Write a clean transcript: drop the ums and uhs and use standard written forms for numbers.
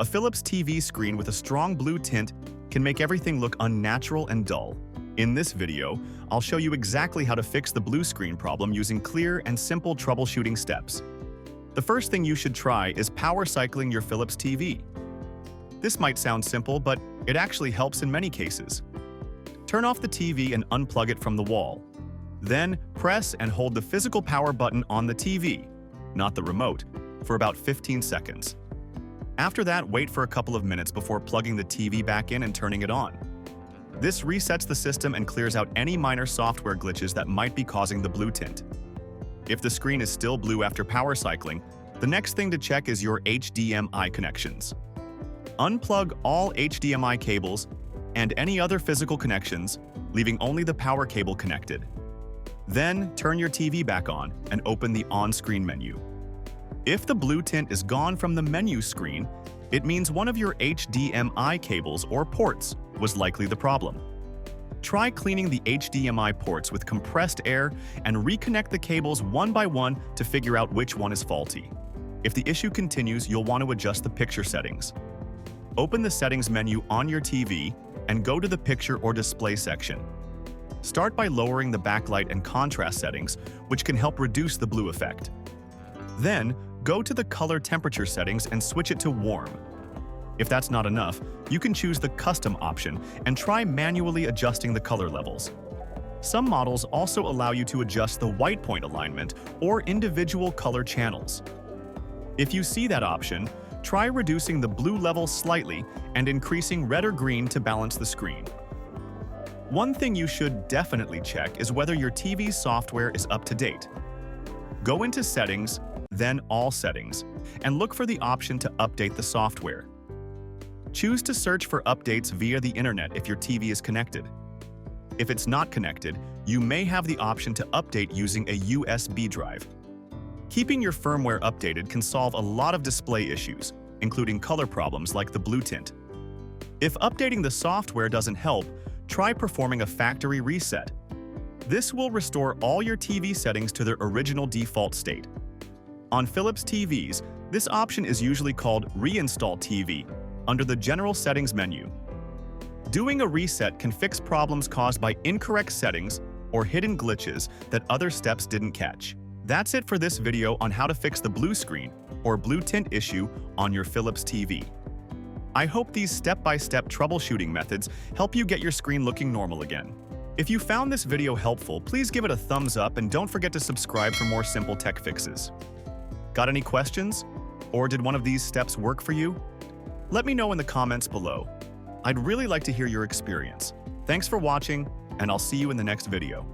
A Philips TV screen with a strong blue tint can make everything look unnatural and dull. In this video, I'll show you exactly how to fix the blue screen problem using clear and simple troubleshooting steps. The first thing you should try is power cycling your Philips TV. This might sound simple, but it actually helps in many cases. Turn off the TV and unplug it from the wall. Then, press and hold the physical power button on the TV, not the remote, for about 15 seconds. After that, wait for a couple of minutes before plugging the TV back in and turning it on. This resets the system and clears out any minor software glitches that might be causing the blue tint. If the screen is still blue after power cycling, the next thing to check is your HDMI connections. Unplug all HDMI cables and any other physical connections, leaving only the power cable connected. Then, turn your TV back on and open the on-screen menu. If the blue tint is gone from the menu screen, it means one of your HDMI cables or ports was likely the problem. Try cleaning the HDMI ports with compressed air and reconnect the cables one by one to figure out which one is faulty. If the issue continues, you'll want to adjust the picture settings. Open the settings menu on your TV and go to the picture or display section. Start by lowering the backlight and contrast settings, which can help reduce the blue effect. Then, go to the color temperature settings and switch it to warm. If that's not enough, you can choose the custom option and try manually adjusting the color levels. Some models also allow you to adjust the white point alignment or individual color channels. If you see that option, try reducing the blue level slightly and increasing red or green to balance the screen. One thing you should definitely check is whether your TV's software is up to date. Go into Settings, then All Settings, and look for the option to update the software. Choose to search for updates via the internet if your TV is connected. If it's not connected, you may have the option to update using a USB drive. Keeping your firmware updated can solve a lot of display issues, including color problems like the blue tint. If updating the software doesn't help, try performing a factory reset. This will restore all your TV settings to their original default state. On Philips TVs, this option is usually called Reinstall TV under the General Settings menu. Doing a reset can fix problems caused by incorrect settings or hidden glitches that other steps didn't catch. That's it for this video on how to fix the blue screen or blue tint issue on your Philips TV. I hope these step-by-step troubleshooting methods help you get your screen looking normal again. If you found this video helpful, please give it a thumbs up and don't forget to subscribe for more simple tech fixes. Got any questions? Or did one of these steps work for you? Let me know in the comments below. I'd really like to hear your experience. Thanks for watching, and I'll see you in the next video.